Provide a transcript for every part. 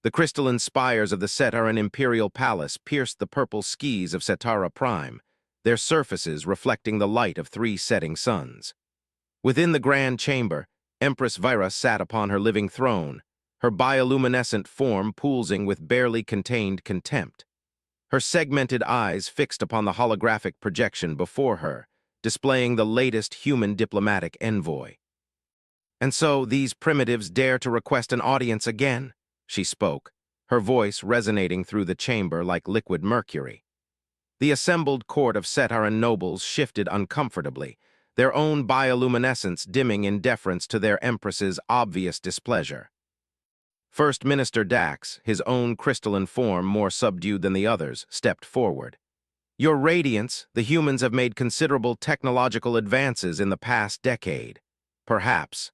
The crystalline spires of the Setaran imperial palace pierced the purple skies of Setara Prime, their surfaces reflecting the light of 3 setting suns. Within the grand chamber, Empress Vyra sat upon her living throne, her bioluminescent form pulsing with barely contained contempt. Her segmented eyes fixed upon the holographic projection before her, displaying the latest human diplomatic envoy. "And so these primitives dare to request an audience again," she spoke, her voice resonating through the chamber like liquid mercury. The assembled court of Setaran nobles shifted uncomfortably, their own bioluminescence dimming in deference to their empress's obvious displeasure. First Minister Dax, his own crystalline form more subdued than the others, stepped forward. "Your Radiance, the humans have made considerable technological advances in the past decade. Perhaps."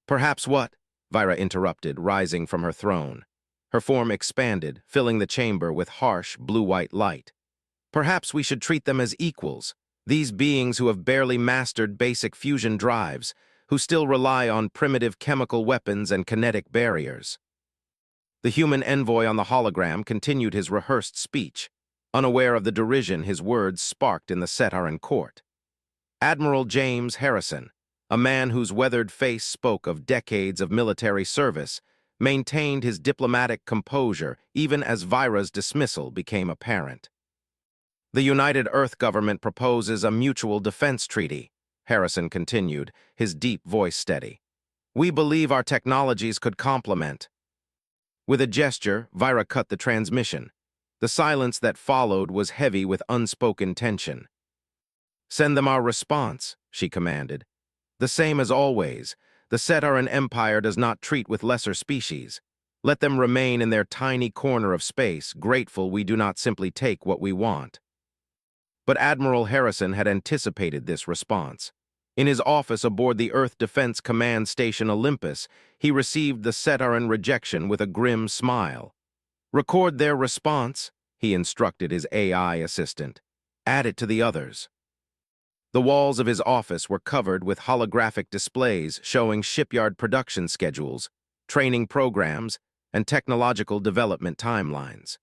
"Perhaps what?" Vyra interrupted, rising from her throne. Her form expanded, filling the chamber with harsh, blue-white light. "Perhaps we should treat them as equals, these beings who have barely mastered basic fusion drives, who still rely on primitive chemical weapons and kinetic barriers." The human envoy on the hologram continued his rehearsed speech, unaware of the derision his words sparked in the Setaran court. Admiral James Harrison, a man whose weathered face spoke of decades of military service, maintained his diplomatic composure even as Vyra's dismissal became apparent. "The United Earth government proposes a mutual defense treaty," Harrison continued, his deep voice steady. "We believe our technologies could complement." With a gesture, Vyra cut the transmission. The silence that followed was heavy with unspoken tension. "Send them our response," she commanded. "The same as always, the Setaran Empire does not treat with lesser species. Let them remain in their tiny corner of space, grateful we do not simply take what we want." But Admiral Harrison had anticipated this response. In his office aboard the Earth Defense Command Station Olympus, he received the Setaran rejection with a grim smile. "Record their response," he instructed his AI assistant. "Add it to the others." The walls of his office were covered with holographic displays showing shipyard production schedules, training programs, and technological development timelines.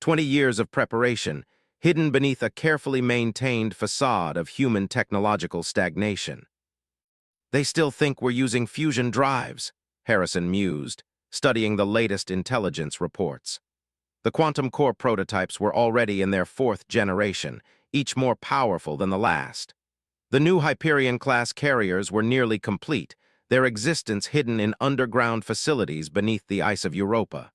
20 years of preparation, hidden beneath a carefully maintained facade of human technological stagnation. "They still think we're using fusion drives," Harrison mused, studying the latest intelligence reports. The quantum core prototypes were already in their 4th generation, each more powerful than the last. The new Hyperion-class carriers were nearly complete, their existence hidden in underground facilities beneath the ice of Europa.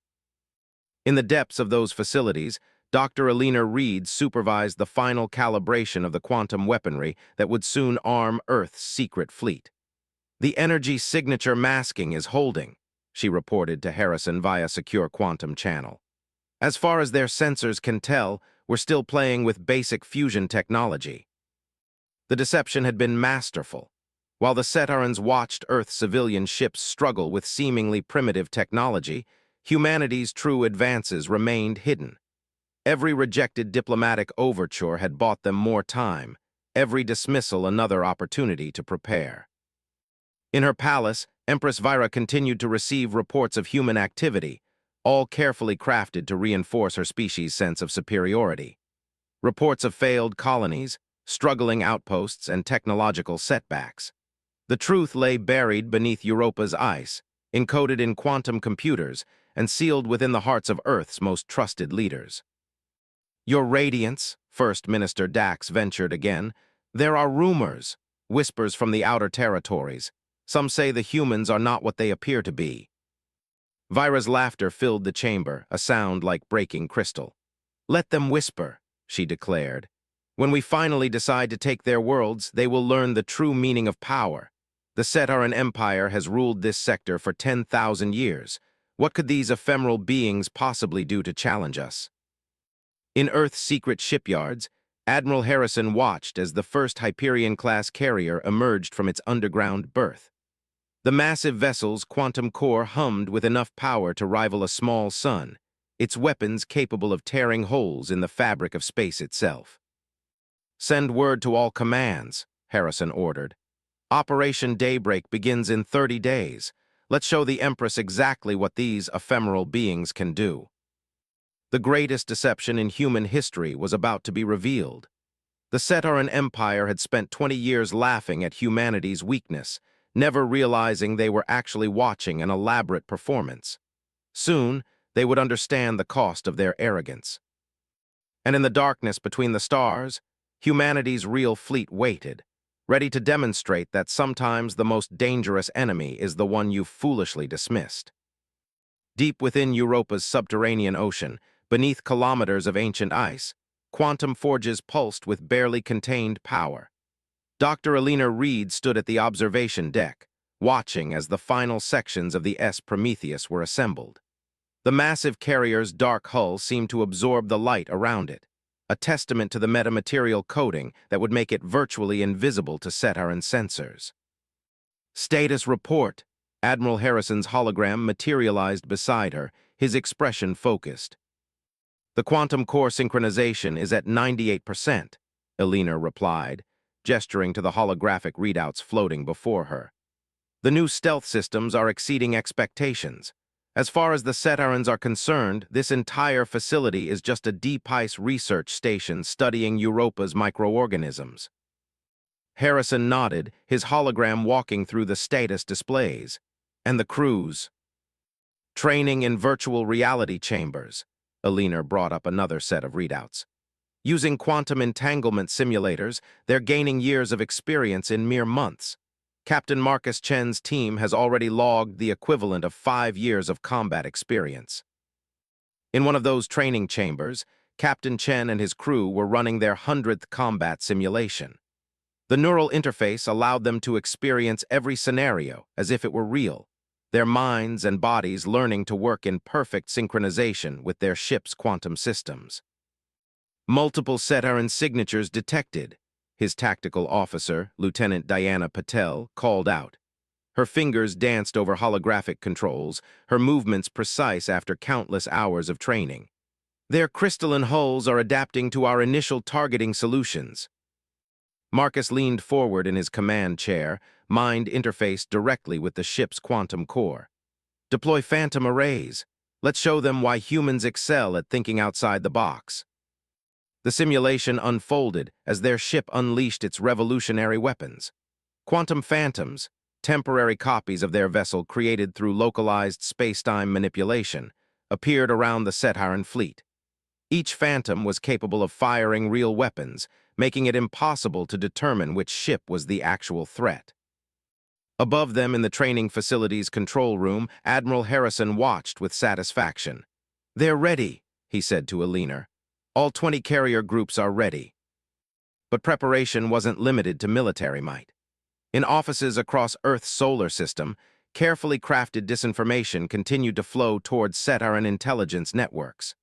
In the depths of those facilities, Dr. Alina Reed supervised the final calibration of the quantum weaponry that would soon arm Earth's secret fleet. "The energy signature masking is holding," she reported to Harrison via secure quantum channel. "As far as their sensors can tell, we're still playing with basic fusion technology." The deception had been masterful. While the Setarans watched Earth's civilian ships struggle with seemingly primitive technology, humanity's true advances remained hidden. Every rejected diplomatic overture had bought them more time, every dismissal another opportunity to prepare. In her palace, Empress Vyra continued to receive reports of human activity, all carefully crafted to reinforce her species' sense of superiority. Reports of failed colonies, struggling outposts, and technological setbacks. The truth lay buried beneath Europa's ice, encoded in quantum computers, and sealed within the hearts of Earth's most trusted leaders. "Your Radiance," First Minister Dax ventured again, "there are rumors, whispers from the outer territories. Some say the humans are not what they appear to be." Vyra's laughter filled the chamber, a sound like breaking crystal. "Let them whisper," she declared. "When we finally decide to take their worlds, they will learn the true meaning of power. The Setaran Empire has ruled this sector for 10,000 years. What could these ephemeral beings possibly do to challenge us?" In Earth's secret shipyards, Admiral Harrison watched as the first Hyperion-class carrier emerged from its underground berth. The massive vessel's quantum core hummed with enough power to rival a small sun, its weapons capable of tearing holes in the fabric of space itself. "Send word to all commands," Harrison ordered. "Operation Daybreak begins in 30 days. Let's show the Empress exactly what these ephemeral beings can do. The greatest deception in human history was about to be revealed. The Setaran Empire had spent 20 years laughing at humanity's weakness, never realizing they were actually watching an elaborate performance. Soon, they would understand the cost of their arrogance. And in the darkness between the stars, humanity's real fleet waited, ready to demonstrate that sometimes the most dangerous enemy is the one you foolishly dismissed. Deep within Europa's subterranean ocean, beneath kilometers of ancient ice, quantum forges pulsed with barely contained power. Dr. Alina Reed stood at the observation deck, watching as the final sections of the S. Prometheus were assembled. The massive carrier's dark hull seemed to absorb the light around it, a testament to the metamaterial coating that would make it virtually invisible to Setaran sensors. Status report. Admiral Harrison's hologram materialized beside her, his expression focused. The quantum core synchronization is at 98%, Alina replied, gesturing to the holographic readouts floating before her. The new stealth systems are exceeding expectations. As far as the Setarans are concerned, this entire facility is just a deep ice research station studying Europa's microorganisms. Harrison nodded, his hologram walking through the status displays. And the crews. Training in virtual reality chambers. Alina brought up another set of readouts. Using quantum entanglement simulators, they're gaining years of experience in mere months. Captain Marcus Chen's team has already logged the equivalent of 5 years of combat experience. In one of those training chambers, Captain Chen and his crew were running their 100th combat simulation. The neural interface allowed them to experience every scenario as if it were real, their minds and bodies learning to work in perfect synchronization with their ship's quantum systems. Multiple Setaran signatures detected, his tactical officer, Lieutenant Diana Patel, called out. Her fingers danced over holographic controls, her movements precise after countless hours of training. Their crystalline hulls are adapting to our initial targeting solutions. Marcus leaned forward in his command chair, mind interfaced directly with the ship's quantum core. Deploy phantom arrays. Let's show them why humans excel at thinking outside the box. The simulation unfolded as their ship unleashed its revolutionary weapons. Quantum phantoms, temporary copies of their vessel created through localized space-time manipulation, appeared around the Setaran fleet. Each phantom was capable of firing real weapons, making it impossible to determine which ship was the actual threat. Above them in the training facility's control room, Admiral Harrison watched with satisfaction. "They're ready," he said to Alina. "All 20 carrier groups are ready." But preparation wasn't limited to military might. In offices across Earth's solar system, carefully crafted disinformation continued to flow towards Setaran intelligence networks.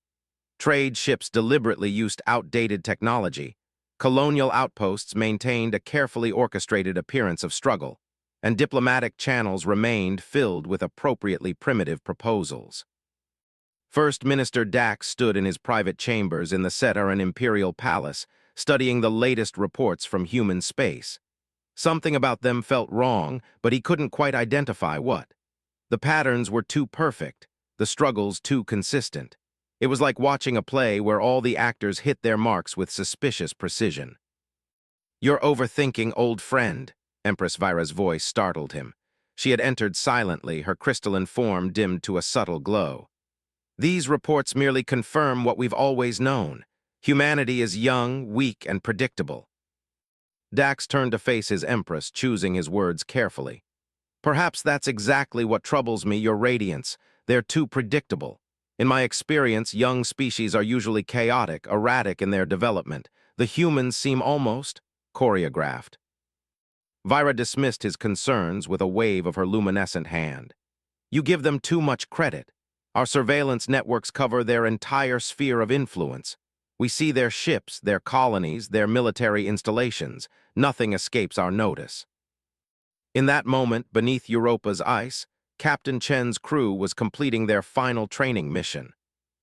Trade ships deliberately used outdated technology, colonial outposts maintained a carefully orchestrated appearance of struggle, and diplomatic channels remained filled with appropriately primitive proposals. First Minister Dax stood in his private chambers in the Setaran Imperial Palace, studying the latest reports from human space. Something about them felt wrong, but he couldn't quite identify what. The patterns were too perfect, the struggles too consistent. It was like watching a play where all the actors hit their marks with suspicious precision. "You're overthinking, old friend," Empress Vira's voice startled him. She had entered silently, her crystalline form dimmed to a subtle glow. "These reports merely confirm what we've always known. Humanity is young, weak, and predictable." Dax turned to face his Empress, choosing his words carefully. "Perhaps that's exactly what troubles me, your radiance. They're too predictable. In my experience, young species are usually chaotic, erratic in their development. The humans seem almost choreographed." Vira dismissed his concerns with a wave of her luminescent hand. "You give them too much credit. Our surveillance networks cover their entire sphere of influence. We see their ships, their colonies, their military installations. Nothing escapes our notice." In that moment, beneath Europa's ice, Captain Chen's crew was completing their final training mission.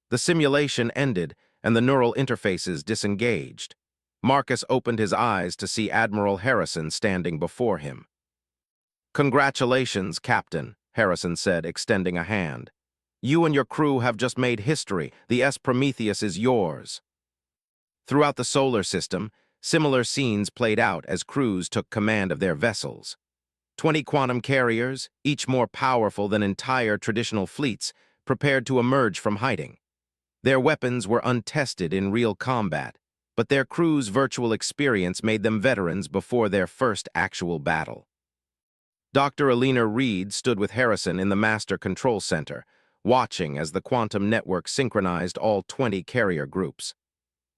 The simulation ended, and the neural interfaces disengaged. Marcus opened his eyes to see Admiral Harrison standing before him. "Congratulations, Captain," Harrison said, extending a hand. You and your crew have just made history. The Prometheus is yours. Throughout the solar system, similar scenes played out as crews took command of their vessels. 20 quantum carriers, each more powerful than entire traditional fleets, prepared to emerge from hiding. Their weapons were untested in real combat, but their crew's virtual experience made them veterans before their first actual battle. Dr. Alina Reed stood with Harrison in the Master Control Center, watching as the quantum network synchronized all 20 carrier groups.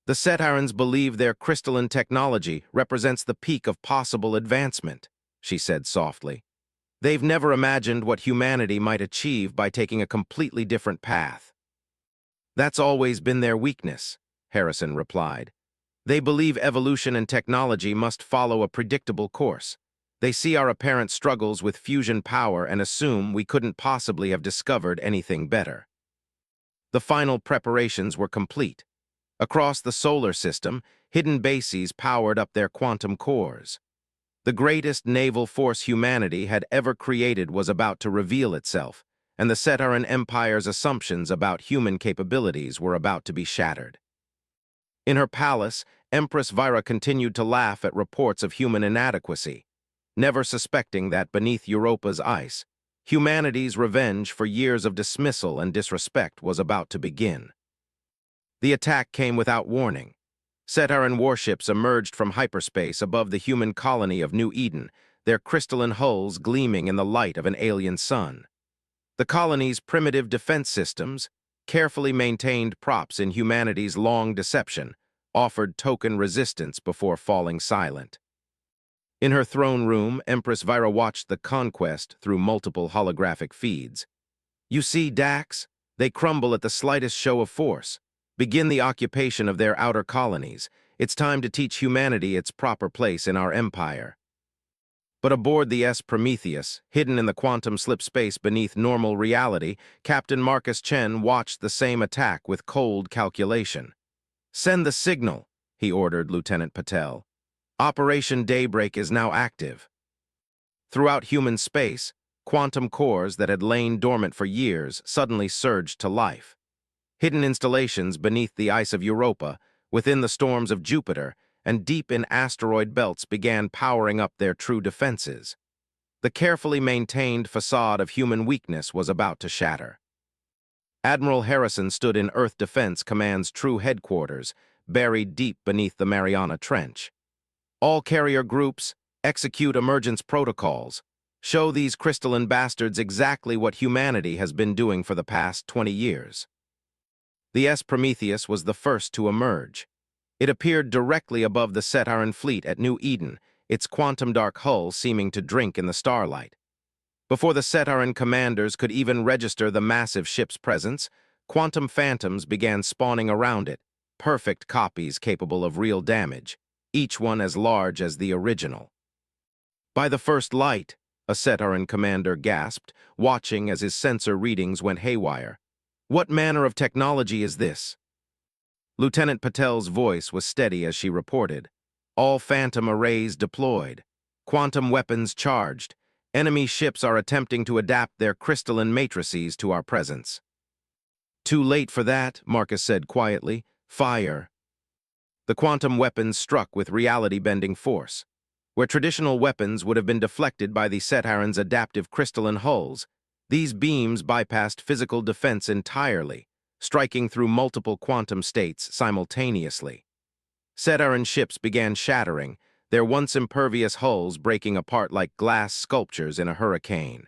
The Cetarans believe their crystalline technology represents the peak of possible advancement, she said softly. They've never imagined what humanity might achieve by taking a completely different path. That's always been their weakness, Harrison replied. They believe evolution and technology must follow a predictable course. They see our apparent struggles with fusion power and assume we couldn't possibly have discovered anything better. The final preparations were complete. Across the solar system, hidden bases powered up their quantum cores. The greatest naval force humanity had ever created was about to reveal itself, and the Cetaran Empire's assumptions about human capabilities were about to be shattered. In her palace, Empress Vyra continued to laugh at reports of human inadequacy, never suspecting that beneath Europa's ice, humanity's revenge for years of dismissal and disrespect was about to begin. The attack came without warning. Cetaran warships emerged from hyperspace above the human colony of New Eden, their crystalline hulls gleaming in the light of an alien sun. The colony's primitive defense systems, carefully maintained props in humanity's long deception, offered token resistance before falling silent. In her throne room, Empress Vyra watched the conquest through multiple holographic feeds. You see, Dax, they crumble at the slightest show of force. Begin the occupation of their outer colonies. It's time to teach humanity its proper place in our empire. But aboard the Prometheus, hidden in the quantum slip space beneath normal reality, Captain Marcus Chen watched the same attack with cold calculation. Send the signal, he ordered Lieutenant Patel. Operation Daybreak is now active. Throughout human space, quantum cores that had lain dormant for years suddenly surged to life. Hidden installations beneath the ice of Europa, within the storms of Jupiter, and deep in asteroid belts began powering up their true defenses. The carefully maintained facade of human weakness was about to shatter. Admiral Harrison stood in Earth Defense Command's true headquarters, buried deep beneath the Mariana Trench. All carrier groups, execute emergence protocols. Show these crystalline bastards exactly what humanity has been doing for the past 20 years. The Prometheus was the first to emerge. It appeared directly above the Cetaran fleet at New Eden, its quantum-dark hull seeming to drink in the starlight. Before the Cetaran commanders could even register the massive ship's presence, quantum phantoms began spawning around it, perfect copies capable of real damage, each one as large as the original. By the first light, a Cetaran commander gasped, watching as his sensor readings went haywire. What manner of technology is this? Lieutenant Patel's voice was steady as she reported. All phantom arrays deployed. Quantum weapons charged. Enemy ships are attempting to adapt their crystalline matrices to our presence. Too late for that, Marcus said quietly. Fire. The quantum weapons struck with reality-bending force. Where traditional weapons would have been deflected by the Cetaran's adaptive crystalline hulls, these beams bypassed physical defense entirely, striking through multiple quantum states simultaneously. Cetaran ships began shattering, their once impervious hulls breaking apart like glass sculptures in a hurricane.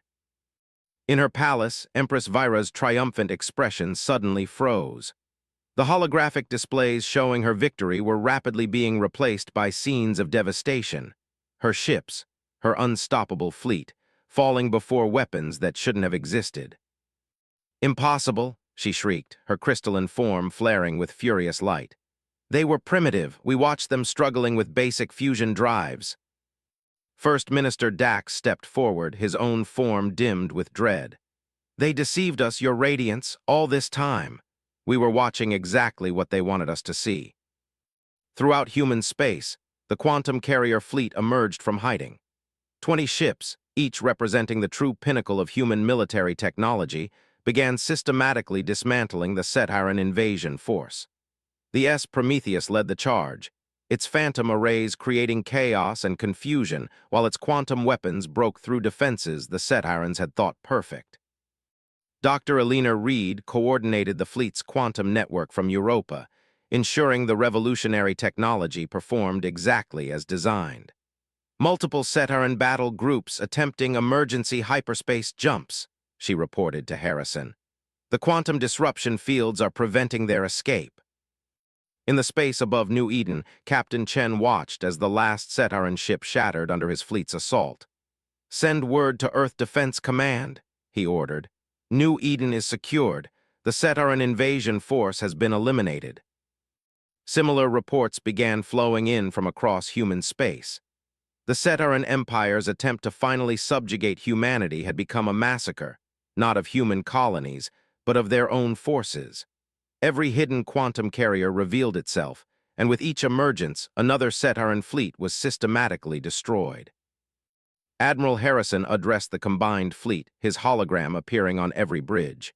In her palace, Empress Vyra's triumphant expression suddenly froze. The holographic displays showing her victory were rapidly being replaced by scenes of devastation. Her ships, her unstoppable fleet, falling before weapons that shouldn't have existed. Impossible, she shrieked, her crystalline form flaring with furious light. They were primitive. We watched them struggling with basic fusion drives. First Minister Dax stepped forward, his own form dimmed with dread. They deceived us, Your Radiance, all this time. We were watching exactly what they wanted us to see. Throughout human space, the quantum carrier fleet emerged from hiding. 20 ships, each representing the true pinnacle of human military technology, began systematically dismantling the Cetaran invasion force. The S Prometheus led the charge, its phantom arrays creating chaos and confusion while its quantum weapons broke through defenses the Cetarans had thought perfect. Dr. Alina Reed coordinated the fleet's quantum network from Europa, ensuring the revolutionary technology performed exactly as designed. Multiple Cetaran battle groups attempting emergency hyperspace jumps, she reported to Harrison. The quantum disruption fields are preventing their escape. In the space above New Eden, Captain Chen watched as the last Cetaran ship shattered under his fleet's assault. "Send word to Earth Defense Command," he ordered. "New Eden is secured. The Cetaran invasion force has been eliminated." Similar reports began flowing in from across human space. The Cetaran Empire's attempt to finally subjugate humanity had become a massacre, not of human colonies, but of their own forces. Every hidden quantum carrier revealed itself, and with each emergence, another Cetaran fleet was systematically destroyed. Admiral Harrison addressed the combined fleet, his hologram appearing on every bridge.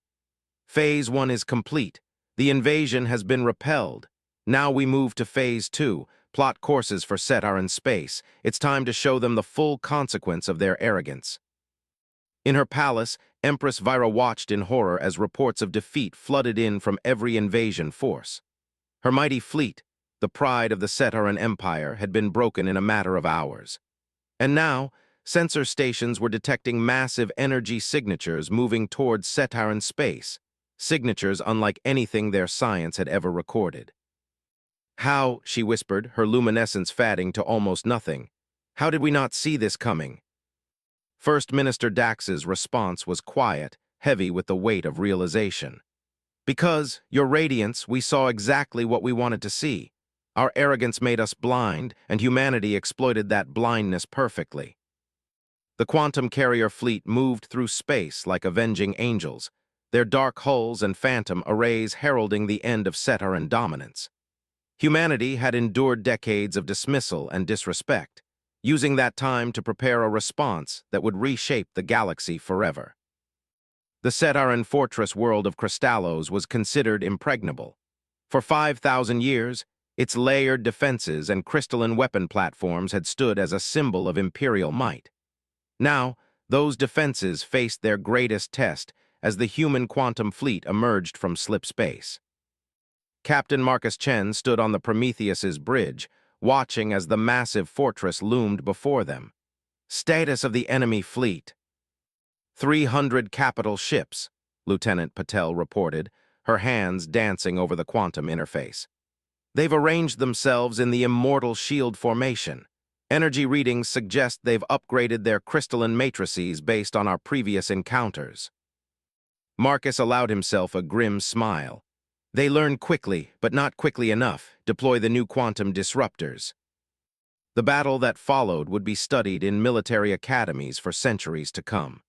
"Phase 1 is complete. The invasion has been repelled. Now we move to Phase 2, plot courses for Cetaran space. It's time to show them the full consequence of their arrogance." In her palace, Empress Vyra watched in horror as reports of defeat flooded in from every invasion force. Her mighty fleet, the pride of the Cetaran Empire, had been broken in a matter of hours. And now, sensor stations were detecting massive energy signatures moving towards Cetaran space, signatures unlike anything their science had ever recorded. "How," she whispered, her luminescence fading to almost nothing, "how did we not see this coming?" First Minister Dax's response was quiet, heavy with the weight of realization. "Because, Your Radiance, we saw exactly what we wanted to see. Our arrogance made us blind, and humanity exploited that blindness perfectly." The quantum carrier fleet moved through space like avenging angels, their dark hulls and phantom arrays heralding the end of Cetaran dominance. Humanity had endured decades of dismissal and disrespect, using that time to prepare a response that would reshape the galaxy forever. The Cetaran fortress world of Crystallos was considered impregnable. For 5,000 years, its layered defenses and crystalline weapon platforms had stood as a symbol of imperial might. Now, those defenses faced their greatest test as the human quantum fleet emerged from slip space. Captain Marcus Chen stood on the Prometheus's bridge, watching as the massive fortress loomed before them. "Status of the enemy fleet." 300 capital ships, Lieutenant Patel reported, her hands dancing over the quantum interface. "They've arranged themselves in the immortal shield formation. Energy readings suggest they've upgraded their crystalline matrices based on our previous encounters." Marcus allowed himself a grim smile. "They learn quickly, but not quickly enough, deploy the new quantum disruptors." The battle that followed would be studied in military academies for centuries to come.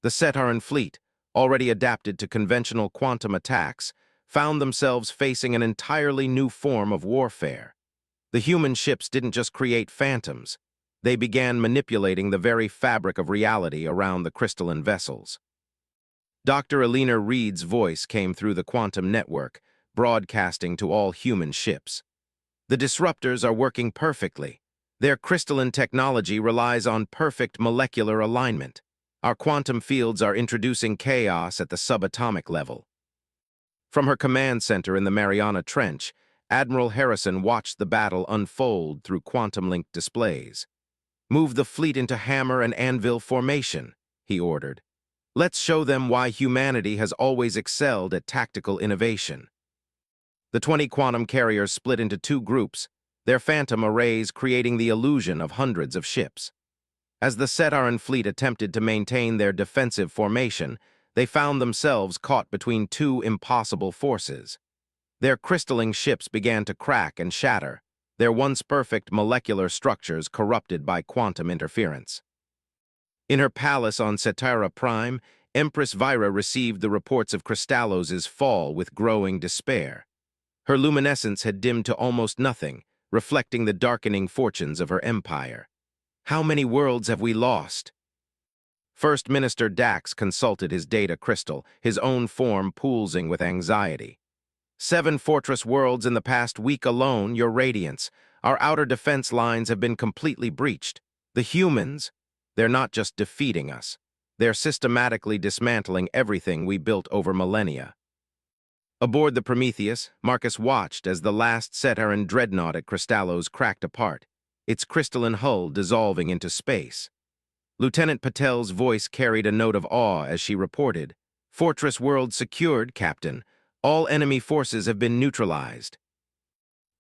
The Cetaran fleet, already adapted to conventional quantum attacks, found themselves facing an entirely new form of warfare. The human ships didn't just create phantoms. They began manipulating the very fabric of reality around the crystalline vessels. Dr. Alina Reed's voice came through the quantum network, broadcasting to all human ships. "The disruptors are working perfectly. Their crystalline technology relies on perfect molecular alignment. Our quantum fields are introducing chaos at the subatomic level." From her command center in the Mariana Trench, Admiral Harrison watched the battle unfold through quantum-linked displays. "Move the fleet into hammer and anvil formation," he ordered. "Let's show them why humanity has always excelled at tactical innovation." The 20 quantum carriers split into two groups, their phantom arrays creating the illusion of hundreds of ships. As the Cetaran fleet attempted to maintain their defensive formation, they found themselves caught between two impossible forces. Their crystalline ships began to crack and shatter, their once perfect molecular structures corrupted by quantum interference. In her palace on Cetara Prime, Empress Vyra received the reports of Crystallos' fall with growing despair. Her luminescence had dimmed to almost nothing, reflecting the darkening fortunes of her empire. "How many worlds have we lost?" First Minister Dax consulted his data crystal, his own form pulsing with anxiety. 7 fortress worlds in the past week alone, Your Radiance. Our outer defense lines have been completely breached. The humans, they're not just defeating us. They're systematically dismantling everything we built over millennia. Aboard the Prometheus, Marcus watched as the last Setaran dreadnought at Crystallos cracked apart, its crystalline hull dissolving into space. Lieutenant Patel's voice carried a note of awe as she reported, "Fortress world secured, Captain. All enemy forces have been neutralized."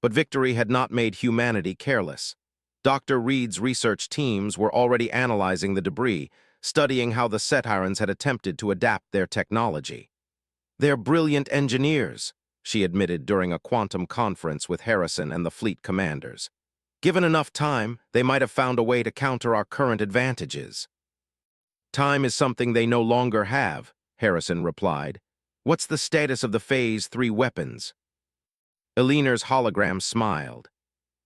But victory had not made humanity careless. Dr. Reed's research teams were already analyzing the debris, studying how the Setarans had attempted to adapt their technology. "They're brilliant engineers," she admitted during a quantum conference with Harrison and the fleet commanders. "Given enough time, they might have found a way to counter our current advantages." "Time is something they no longer have," Harrison replied. "What's the status of the Phase 3 weapons?" Eleanor's hologram smiled.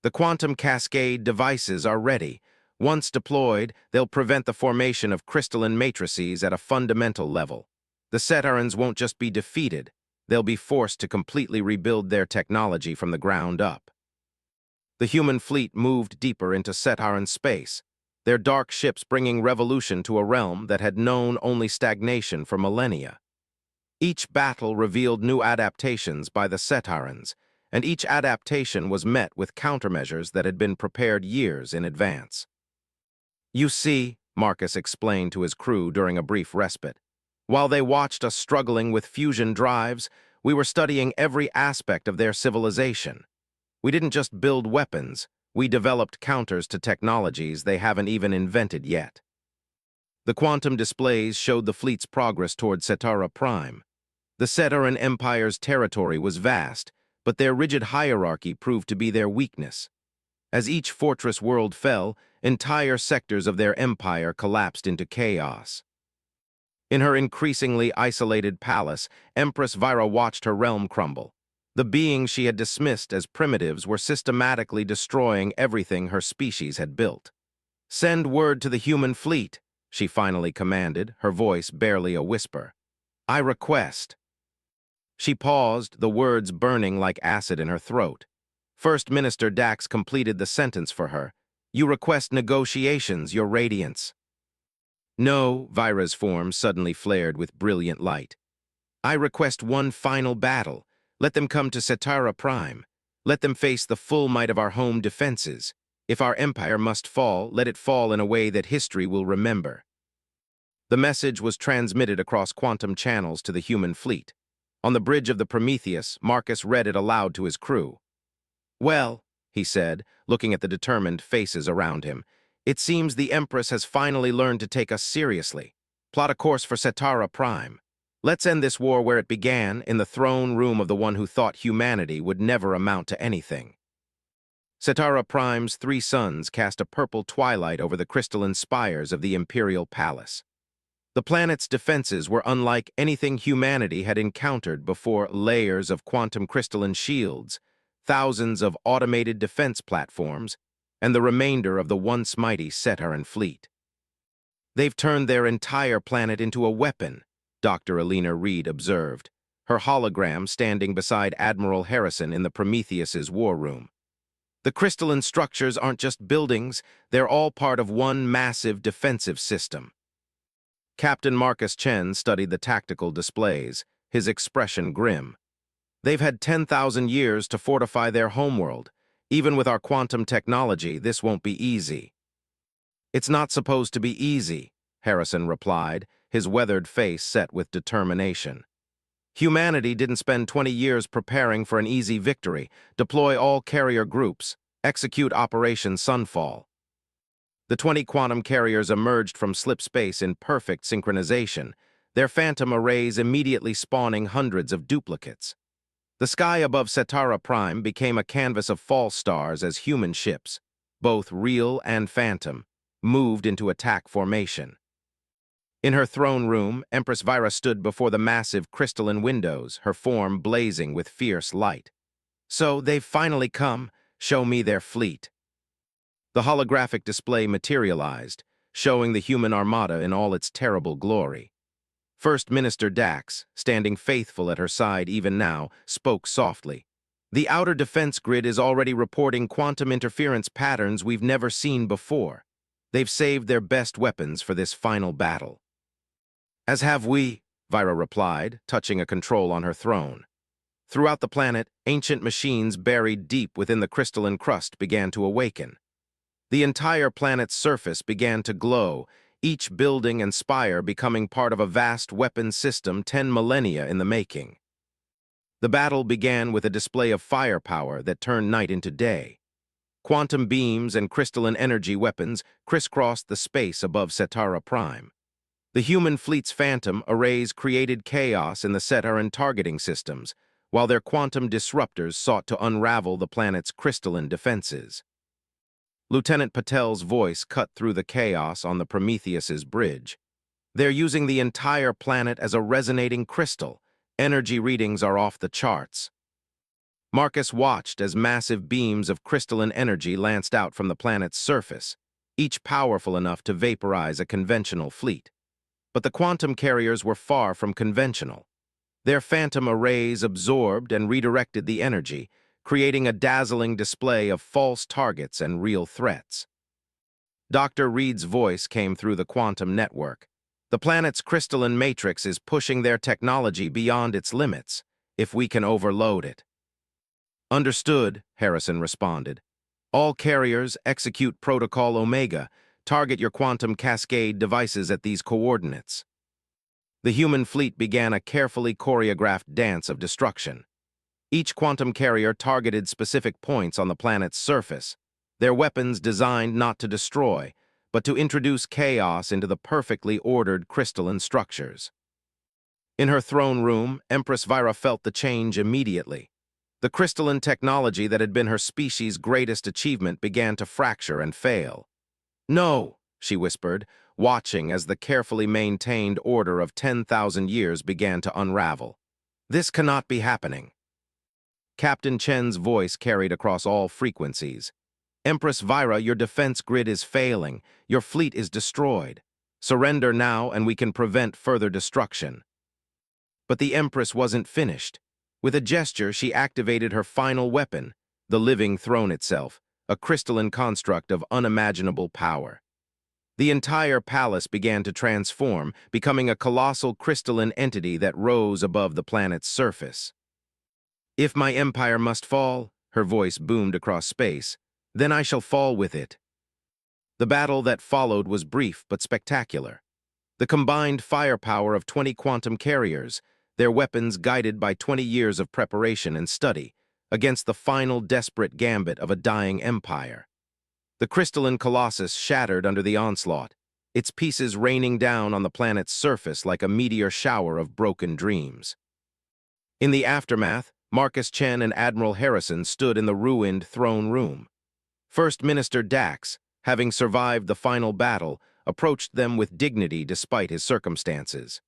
"The quantum cascade devices are ready. Once deployed, they'll prevent the formation of crystalline matrices at a fundamental level. The Setarans won't just be defeated, they'll be forced to completely rebuild their technology from the ground up." The human fleet moved deeper into Setaran space, their dark ships bringing revolution to a realm that had known only stagnation for millennia. Each battle revealed new adaptations by the Setarans, and each adaptation was met with countermeasures that had been prepared years in advance. "You see," Marcus explained to his crew during a brief respite, "while they watched us struggling with fusion drives, we were studying every aspect of their civilization. We didn't just build weapons, we developed counters to technologies they haven't even invented yet." The quantum displays showed the fleet's progress toward Setara Prime. The Setaran Empire's territory was vast, but their rigid hierarchy proved to be their weakness. As each fortress world fell, entire sectors of their empire collapsed into chaos. In her increasingly isolated palace, Empress Vyra watched her realm crumble. The beings she had dismissed as primitives were systematically destroying everything her species had built. "Send word to the human fleet," she finally commanded, her voice barely a whisper. "I request." She paused, the words burning like acid in her throat. First Minister Dax completed the sentence for her. "You request negotiations, Your Radiance." "No," Vyra's form suddenly flared with brilliant light. "I request one final battle. Let them come to Setara Prime. Let them face the full might of our home defenses. If our empire must fall, let it fall in a way that history will remember." The message was transmitted across quantum channels to the human fleet. On the bridge of the Prometheus, Marcus read it aloud to his crew. "Well," he said, looking at the determined faces around him, "it seems the Empress has finally learned to take us seriously. Plot a course for Setara Prime. Let's end this war where it began, in the throne room of the one who thought humanity would never amount to anything." Setara Prime's 3 suns cast a purple twilight over the crystalline spires of the Imperial Palace. The planet's defenses were unlike anything humanity had encountered before: layers of quantum crystalline shields, thousands of automated defense platforms, and the remainder of the once mighty Setaran fleet. "They've turned their entire planet into a weapon," Dr. Alina Reed observed, her hologram standing beside Admiral Harrison in the Prometheus's war room. "The crystalline structures aren't just buildings, they're all part of one massive defensive system." Captain Marcus Chen studied the tactical displays, his expression grim. "They've had 10,000 years to fortify their homeworld. Even with our quantum technology, this won't be easy." "It's not supposed to be easy," Harrison replied, his weathered face set with determination. "Humanity didn't spend 20 years preparing for an easy victory. Deploy all carrier groups. Execute Operation Sunfall." The 20 quantum carriers emerged from slip space in perfect synchronization, their phantom arrays immediately spawning hundreds of duplicates. The sky above Setara Prime became a canvas of false stars as human ships, both real and phantom, moved into attack formation. In her throne room, Empress Vyra stood before the massive crystalline windows, her form blazing with fierce light. "So, they've finally come. Show me their fleet." The holographic display materialized, showing the human armada in all its terrible glory. First Minister Dax, standing faithful at her side even now, spoke softly. The outer defense grid is already reporting quantum interference patterns we've never seen before. They've saved their best weapons for this final battle. As have we, Vira replied, touching a control on her throne. Throughout the planet, ancient machines buried deep within the crystalline crust began to awaken. The entire planet's surface began to glow, each building and spire becoming part of a vast weapon system 10 millennia in the making. The battle began with a display of firepower that turned night into day. Quantum beams and crystalline energy weapons crisscrossed the space above Setara Prime. The human fleet's phantom arrays created chaos in the Setaran targeting systems, while their quantum disruptors sought to unravel the planet's crystalline defenses. Lieutenant Patel's voice cut through the chaos on the Prometheus's bridge. They're using the entire planet as a resonating crystal. Energy readings are off the charts. Marcus watched as massive beams of crystalline energy lanced out from the planet's surface, each powerful enough to vaporize a conventional fleet. But the quantum carriers were far from conventional. Their phantom arrays absorbed and redirected the energy, creating a dazzling display of false targets and real threats. Dr. Reed's voice came through the quantum network. The planet's crystalline matrix is pushing their technology beyond its limits, if we can overload it. Understood, Harrison responded. All carriers execute Protocol Omega. Target your quantum cascade devices at these coordinates. The human fleet began a carefully choreographed dance of destruction. Each quantum carrier targeted specific points on the planet's surface, their weapons designed not to destroy, but to introduce chaos into the perfectly ordered crystalline structures. In her throne room, Empress Vira felt the change immediately. The crystalline technology that had been her species' greatest achievement began to fracture and fail. "No," she whispered, watching as the carefully maintained order of 10,000 years began to unravel. "This cannot be happening." Captain Chen's voice carried across all frequencies. "Empress Vira, your defense grid is failing. Your fleet is destroyed. Surrender now and we can prevent further destruction." But the Empress wasn't finished. With a gesture, she activated her final weapon, the living throne itself, a crystalline construct of unimaginable power. The entire palace began to transform, becoming a colossal crystalline entity that rose above the planet's surface. "If my empire must fall," her voice boomed across space, "then I shall fall with it." The battle that followed was brief but spectacular. The combined firepower of 20 quantum carriers, their weapons guided by 20 years of preparation and study, against the final desperate gambit of a dying empire. The crystalline colossus shattered under the onslaught, its pieces raining down on the planet's surface like a meteor shower of broken dreams. In the aftermath, Marcus Chen and Admiral Harrison stood in the ruined throne room. First Minister Dax, having survived the final battle, approached them with dignity despite his circumstances.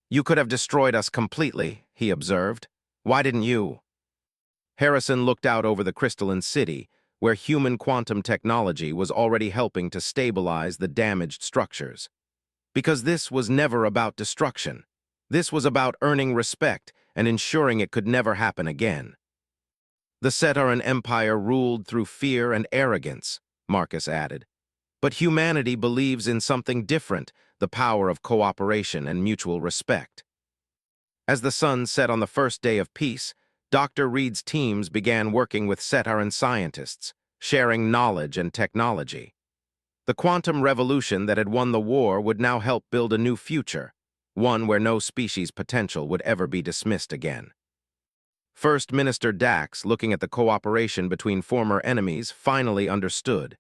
"You could have destroyed us completely," he observed. "Why didn't you?" Harrison looked out over the crystalline city, where human quantum technology was already helping to stabilize the damaged structures. Because this was never about destruction. This was about earning respect and ensuring it could never happen again. "The Setaran Empire ruled through fear and arrogance," Marcus added. "But humanity believes in something different, the power of cooperation and mutual respect." As the sun set on the first day of peace, Dr. Reed's teams began working with Setaran scientists, sharing knowledge and technology. The quantum revolution that had won the war would now help build a new future, one where no species' potential would ever be dismissed again. First Minister Dax, looking at the cooperation between former enemies, finally understood.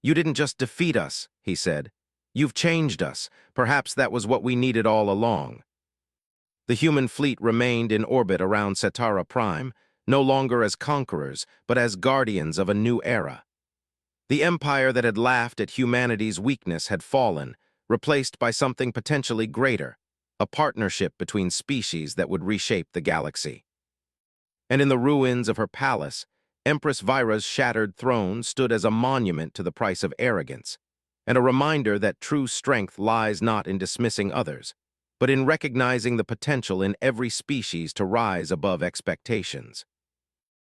"You didn't just defeat us," he said. "You've changed us. Perhaps that was what we needed all along." The human fleet remained in orbit around Setara Prime, no longer as conquerors, but as guardians of a new era. The empire that had laughed at humanity's weakness had fallen, replaced by something potentially greater, a partnership between species that would reshape the galaxy. And in the ruins of her palace, Empress Vira's shattered throne stood as a monument to the price of arrogance. and a reminder that true strength lies not in dismissing others, but in recognizing the potential in every species to rise above expectations.